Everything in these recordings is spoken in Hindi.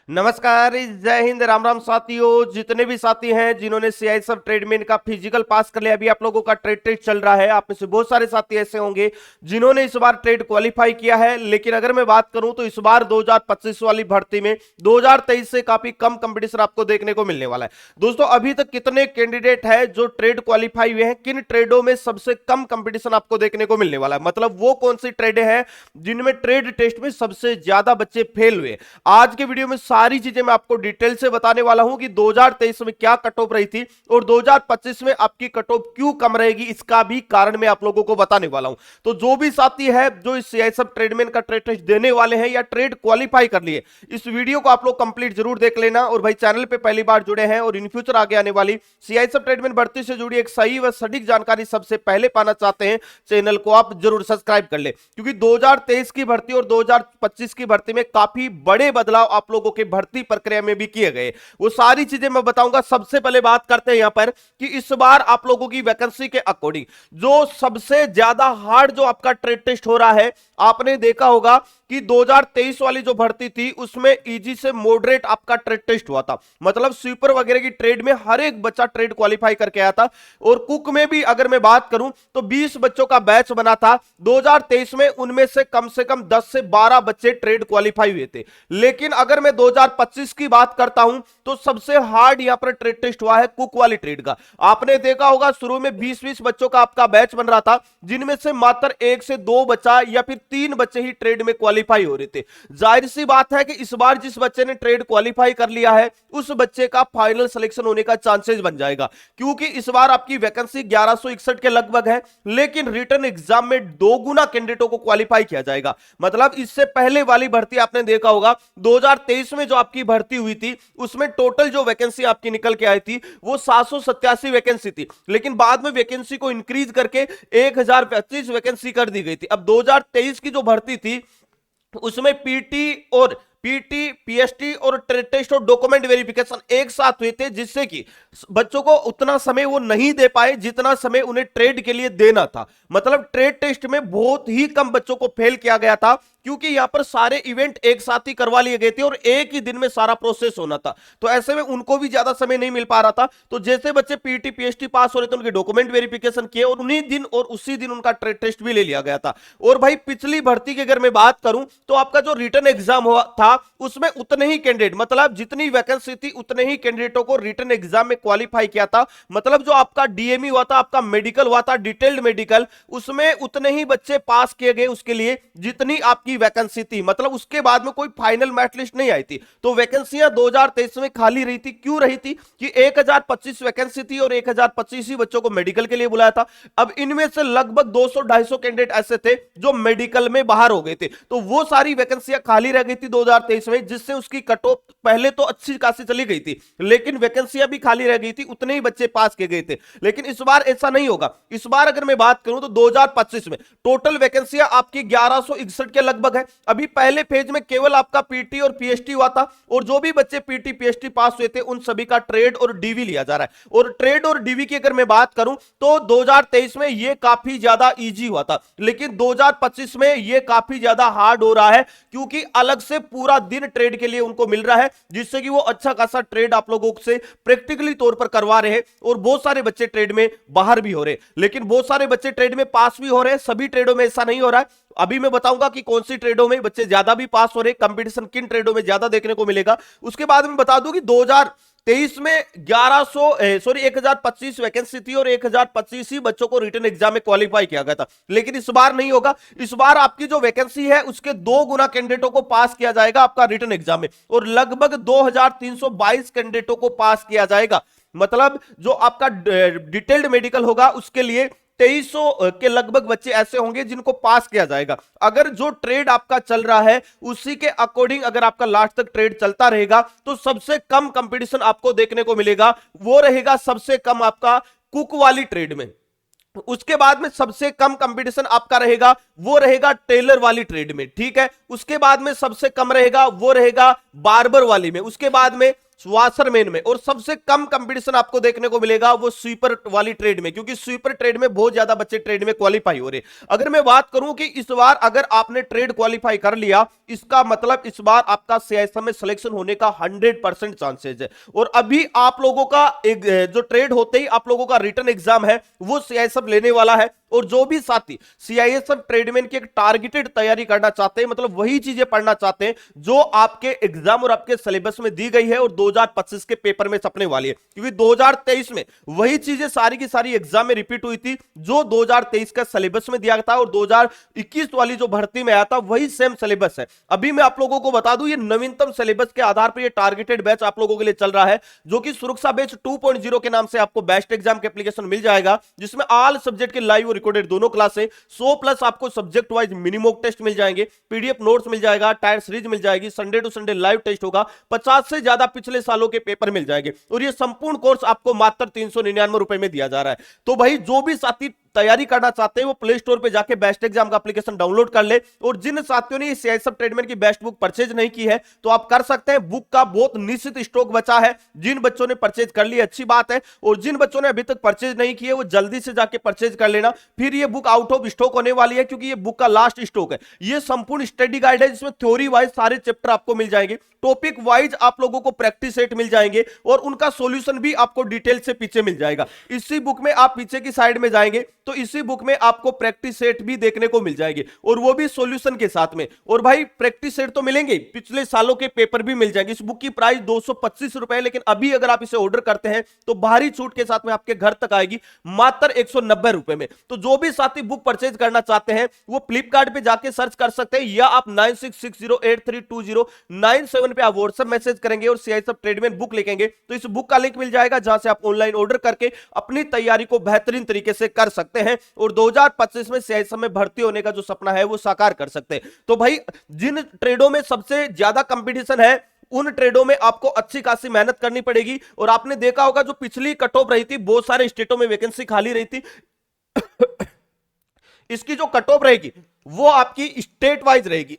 नमस्कार, जय हिंद, राम राम साथियों। जितने भी साथी हैं जिन्होंने सीआईएसएफ ट्रेडमेन का फिजिकल पास कर लिया, अभी आप लोगों का ट्रेड टेस्ट चल रहा है। आप में से बहुत सारे साथी ऐसे होंगे जिन्होंने इस बार ट्रेड क्वालिफाई किया है। लेकिन अगर मैं बात करूं तो इस बार 2025 वाली भर्ती में 2023 से काफी कम कंपटीशन आपको देखने को मिलने वाला है। दोस्तों, अभी तक कितने कैंडिडेट है जो ट्रेड क्वालिफाई हुए हैं, किन ट्रेडों में सबसे कम कंपटीशन आपको देखने को मिलने वाला है, मतलब वो कौन सी ट्रेड है जिनमें ट्रेड टेस्ट में सबसे ज्यादा बच्चे फेल हुए। आज के वीडियो में सारी चीजें मैं आपको डिटेल से बताने वाला हूं कि 2023 में क्या कट ऑफ रही थी और 2025 में आपकी कट ऑफ क्यों कम रहेगी, इसका भी कारण मैं आप लोगों को बताने वाला हूं। तो जो भी साथी है जो इस सीआईएसएफ ट्रेडमेन का ट्रेड टेस्ट देने वाले हैं या ट्रेड क्वालिफाई कर लिए, इस वीडियो को आप लोग कंप्लीट जरूर देख लेना। और भाई, चैनल पे पहली बार जुड़े हैं और इन फ्यूचर आगे आने वाली सीआईएसएफ ट्रेडमेन भर्ती से जुड़ी एक सही व सटीक जानकारी सबसे पहले पाना चाहते हैं, चैनल को आप जरूर सब्सक्राइब कर ले, क्योंकि 2023 की भर्ती और 2025 की भर्ती में काफी बड़े बदलाव आप लोगों के भर्ती प्रक्रिया में भी किए गए। वो सारी चीजें मैं बताऊंगा। सबसे पहले बात करते हैं यहां पर कि इस बार आप लोगों की वैकेंसी के अकॉर्डिंग जो सबसे ज्यादा हार्ड जो आपका ट्रेड टेस्ट हो रहा है, आपने देखा होगा कि 2023 वाली जो भर्ती थी उसमें इजी से मॉडरेट आपका ट्रेड टेस्ट हुआ था। मतलब स्वीपर वगैरह की ट्रेड में हर एक बच्चा ट्रेड क्वालिफाई करके आया था। और कुक में भी अगर मैं बात करूं तो 20 बच्चों का बैच बना था 2023 में, उनमें से कम 10 से 12 बच्चे ट्रेड क्वालिफाई हुए थे। लेकिन अगर मैं 2025 की बात करता हूं तो सबसे हार्ड यहां पर ट्रेड टेस्ट हुआ है कुक वाली ट्रेड का। आपने देखा होगा शुरू में 20-20 बच्चों का आपका बैच बन रहा था, जिनमें से मात्र 1 से 2 बच्चा या फिर 3 बच्चे ही ट्रेड में क्वालिफाई हो रहे थे। जाहिर सी बात है कि इस बार जिस बच्चे ने ट्रेड क्वालिफाई कर लिया है उस बच्चे का फाइनल सिलेक्शन होने का चांसेस बन जाएगा, क्योंकि इस बार आपकी वैकेंसी 1161 के लगभग है, लेकिन रिटर्न एग्जाम में 2 गुना कैंडिडेटों को क्वालिफाई किया जाएगा। मतलब इससे पहले वाली भर्ती आपने देखा होगा 2023 में जो आपकी भर्ती हुई थी उसमें टोटल जो वैकेंसी आपकी निकल के आई थी वो 787 वैकेंसी थी, लेकिन बाद में वैकेंसी को इंक्रीज करके 1025 वैकेंसी कर दी गई थी। अब 2023 की जो भर्ती थी उसमें पीटी, पीएसटी और ट्रेड टेस्ट और डॉक्यूमेंट वेरिफिकेशन एक साथ हुए थे, जिससे कि बच्चों को उतना समय वो नहीं दे पाए जितना समय उन्हें ट्रेड के लिए देना था। मतलब ट्रेड टेस्ट में बहुत ही कम बच्चों को फेल किया गया था, क्योंकि यहां पर सारे इवेंट एक साथ ही करवा लिए गए थे और एक ही दिन में सारा प्रोसेस होना था। तो ऐसे में उनको भी ज्यादा समय नहीं मिल पा रहा था। तो जैसे बच्चे पीटी, पीएसटी पास हो रहे थे उनके डॉक्यूमेंट वेरिफिकेशन किए और उन्हीं दिन और उसी दिन उनका ट्रेड टेस्ट भी ले लिया गया था। और भाई, पिछली भर्ती की अगर मैं बात करूं तो आपका जो रिटर्न एग्जाम हुआ था उसमें उतने ही कैंडिडेट, मतलब जितनी वैकेंसी थी उतने ही कैंडिडेटों को रिटर्न एग्जाम में क्वालिफाई किया था। मतलब जो आपका डीएमई हुआ था, आपका मेडिकल हुआ था, डिटेल्ड मेडिकल, उसमें उतने ही बच्चे पास किए गए उसके लिए जितनी आपकी वैकेंसी थी। मतलब उसके बाद में कोई फाइनल मेरिट लिस्ट नहीं आई थी। तो वैकेंसियां 2023 में खाली रही थी। क्यों रही थी कि 1025 वैकेंसी थी और 1025 ही बच्चों को मेडिकल के लिए बुलाया था। अब इनमें से लगभग 200-250 कैंडिडेट ऐसे थे जो मेडिकल में बाहर हो गए थे। तो वो सारी वैकेंसियां खाली रह गई थी 2023 में, जिससे उसकी कट ऑफ पहले तो अच्छी खासी चली गई थी, लेकिन वैकेंसियां भी खाली रह गई थी, उतने ही बच्चे पास किए गए थे। लेकिन इस बार ऐसा नहीं होगा। इस बार अगर मैं बात करूं तो 2025 में टोटल वैकेंसियां आपकी 1161 के लगभग है। अभी पहले फेज में केवल आपका पीटी और पीएचटी हुआ था, और जो भी बच्चे पीटी पीएचटी पास हुए थे उन सभी का ट्रेड और डीवी लिया जा रहा है। और ट्रेड और डीवी की अगर मैं बात करूं तो 2023 में यह काफी ज्यादा इजी हुआ था, लेकिन 2025 में यह काफी ज्यादा हार्ड हो रहा है, क्योंकि अलग से पूरा दिन ट्रेड के लिए उनको मिल रहा है, जिससे कि वो अच्छा खासा ट्रेड आप लोगों से प्रैक्टिकली तौर पर करवा रहे हैं। और बहुत सारे बच्चे ट्रेड में बाहर भी हो रहे हैं, लेकिन बहुत सारे बच्चे ट्रेड में पास भी हो रहे हैं। सभी ट्रेडों में ऐसा नहीं हो रहा है। अभी मैं बताऊंगा कि कौन सी ट्रेडों में बच्चे ज्यादा भी पास हो रहे हैं, कंपटीशन किन ट्रेडों में ज्यादा देखने को मिलेगा। उसके बाद मैं बता दूं कि 2023 में 1025 वैकेंसी थी और 1025 ही बच्चों को रिटन एग्जाम में क्वालिफाई किया गया था। लेकिन इस बार नहीं होगा। इस बार आपकी जो वैकेंसी है उसके 2 गुना कैंडिडेटों को पास किया जाएगा आपका रिटन एग्जाम में, और लगभग 2322 कैंडिडेटों को पास किया जाएगा। मतलब जो आपका डिटेल्ड मेडिकल होगा उसके लिए 2300 के लगभग बच्चे ऐसे होंगे जिनको पास किया जाएगा। अगर जो ट्रेड आपका चल रहा है उसी के अकॉर्डिंग अगर आपका लास्ट तक ट्रेड चलता रहेगा तो सबसे कम कंपटीशन आपको देखने को मिलेगा, वो रहेगा सबसे कम आपका कुक वाली ट्रेड में। उसके बाद में सबसे कम कंपटीशन आपका रहेगा वो रहेगा टेलर वाली ट्रेड में, ठीक है। उसके बाद में सबसे कम रहेगा वो रहेगा बार्बर वाली में। उसके बाद में वाशरमैन में, और सबसे कम कंपटीशन आपको देखने को मिलेगा वो स्वीपर वाली ट्रेड में, क्योंकि स्वीपर ट्रेड में बहुत ज्यादा बच्चे ट्रेड में क्वालिफाई हो रहे। अगर मैं बात करूं कि इस बार अगर आपने ट्रेड क्वालिफाई कर लिया, इसका मतलब इस बार आपका सीआईएसएफ में सिलेक्शन होने का 100% चांसेस है। और अभी आप लोगों का एक जो ट्रेड होते ही आप लोगों का रिटर्न एग्जाम है वो सीआईएसएफ लेने वाला है। और जो भी साथी सीआईएसएफ ट्रेडमैन की एक टारगेटेड तैयारी करना चाहते हैं, मतलब वही चीजें पढ़ना चाहते हैं जो आपके एग्जाम और आपके सिलेबस में दी गई है और 2025 के पेपर में छपने वाली है, क्योंकि 2023 में वही चीजें सारी की सारी एग्जाम में रिपीट हुई थी जो 2023 का सिलेबस में दिया था, और 2021 वाली जो भर्ती में आया था वही सेम सिलेबस है। अभी मैं आप लोगों को बता दूं, ये नवीनतम सिलेबस के आधार पर ये टारगेटेड बैच आप लोगों के लिए चल रहा है, जो कि सुरक्षा बैच 2.0 के नाम से आपको बेस्ट एग्जाम के एप्लीकेशन मिल जाएगा, जिसमें ऑल सब्जेक्ट के लाइव रिकॉर्डेड दोनों क्लास है। 100 प्लस आपको subject wise mini mock test मिल जाएंगे, पीडीएफ नोट्स मिल जाएगा, टायर सीरीज मिल जाएगी, Sunday to Sunday live test होगा, 50 से ज्यादा पिछले सालों के पेपर मिल जाएंगे, और ये संपूर्ण कोर्स आपको मात्र 399 रुपए में दिया जा रहा है। तो भाई जो भी साथी तैयारी करना चाहते हैं वो प्ले स्टोर पे जाके बेस्ट एग्जाम का एप्लीकेशन डाउनलोड कर ले, और जिन साथियों ने सीआईएसएफ ट्रेडमैन की बेस्ट बुक परचेज नहीं की है तो आप कर सकते हैं। बुक का बहुत निश्चित स्टॉक बचा है, जिन बच्चों ने परचेज कर ली अच्छी बात है, और जिन बच्चों ने अभी तक परचेज नहीं की है वो जल्दी से जाके परचेज कर लेना, फिर ये बुक आउट ऑफ स्टॉक होने वाली है, क्योंकि ये बुक का लास्ट स्टॉक है। ये संपूर्ण स्टडी गाइड है जिसमें थ्योरी वाइज सारे चैप्टर आपको मिल जाएंगे, टॉपिक वाइज आप लोगों को प्रैक्टिस सेट मिल जाएंगे, और उनका सॉल्यूशन भी आपको डिटेल से पीछे मिल जाएगा। इसी बुक में आप पीछे की साइड में जाएंगे तो इसी बुक में आपको प्रैक्टिस सेट भी देखने को मिल जाएंगे, और वो भी सॉल्यूशन के साथ में। और भाई प्रैक्टिस सेट तो मिलेंगे, पिछले सालों के पेपर भी मिल जाएंगे। इस बुक की प्राइस 225 रुपए है, लेकिन अभी अगर आप इसे ऑर्डर करते हैं तो भारी छूट के साथ में आपके घर तक आएगी मात्र 190 रुपए में। तो जो भी साथी बुक परचेज करना चाहते हैं वो फ्लिपकार्ट पे जाके सर्च कर सकते हैं, या आप 9660832097 पे आप व्हाट्सएप मैसेज करेंगे और सीआईएसएफ ट्रेडमैन बुक लिखेंगे तो इस बुक का लिंक मिल जाएगा, जहां से आप ऑनलाइन ऑर्डर करके अपनी तैयारी को बेहतरीन तरीके से कर सकते हैं, और 2025 में सीआईएसएफ में भर्ती होने का जो सपना है वो साकार कर सकते हैं। तो भाई जिन ट्रेडों में सबसे ज्यादा कंपटीशन है उन ट्रेडों में आपको अच्छी खासी मेहनत करनी पड़ेगी। और आपने देखा होगा जो पिछली कट ऑफ रही थी, बहुत सारे स्टेटों में वैकेंसी खाली रही थी इसकी जो कट ऑफ रहेगी वो आपकी स्टेट वाइज रहेगी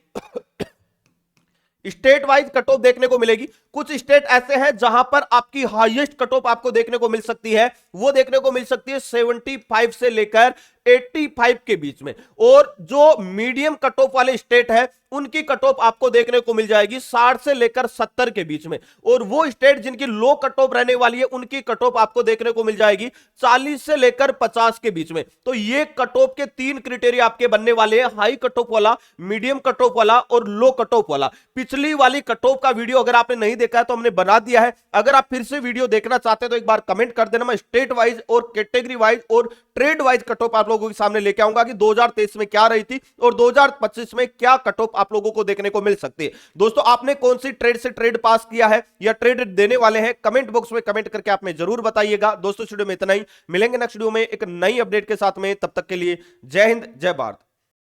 स्टेट वाइज कट ऑफ देखने को मिलेगी। कुछ स्टेट ऐसे हैं जहां पर आपकी हाईएस्ट कट ऑफ आपको देखने को मिल सकती है, वो देखने को मिल सकती है 75 से लेकर 85 के बीच में, और जो मीडियम कट ऑफ वाले स्टेट है उनकी कट ऑफ आपको देखने को मिल जाएगी 60 से लेकर 70 के बीच में, और वो स्टेट जिनकी लो कट ऑफ रहने वाली है उनकी कट ऑफ आपको देखने को मिल जाएगी 40 से लेकर 50 के बीच में। तो ये कट ऑफ के 3 क्राइटेरिया आपके बनने वाले हैं, हाई कट ऑफ वाला, मीडियम कट ऑफ वाला और लो कट ऑफ वाला। पिछली वाली कट ऑफ का वीडियो अगर आपने नहीं देखा है तो हमने बना दिया है, अगर आप फिर से वीडियो देखना चाहते हैं तो एक बार कमेंट कर देना, मैं स्टेट वाइज और कैटेगरी वाइज और ट्रेड वाइज कट ऑफ आप लोगों के सामने लेके आऊंगा कि 2023 में क्या रही थी और 2025 में क्या कट ऑफ आप लोगों को देखने को मिल सकती है। दोस्तों आपने कौन सी ट्रेड से ट्रेड पास किया है या ट्रेड देने वाले हैं, कमेंट बॉक्स में कमेंट करके आप में जरूर बताइएगा। दोस्तों वीडियो में इतना ही, मिलेंगे नेक्स्ट वीडियो में एक नई अपडेट के साथ में, तब तक के लिए जय हिंद जय भारत।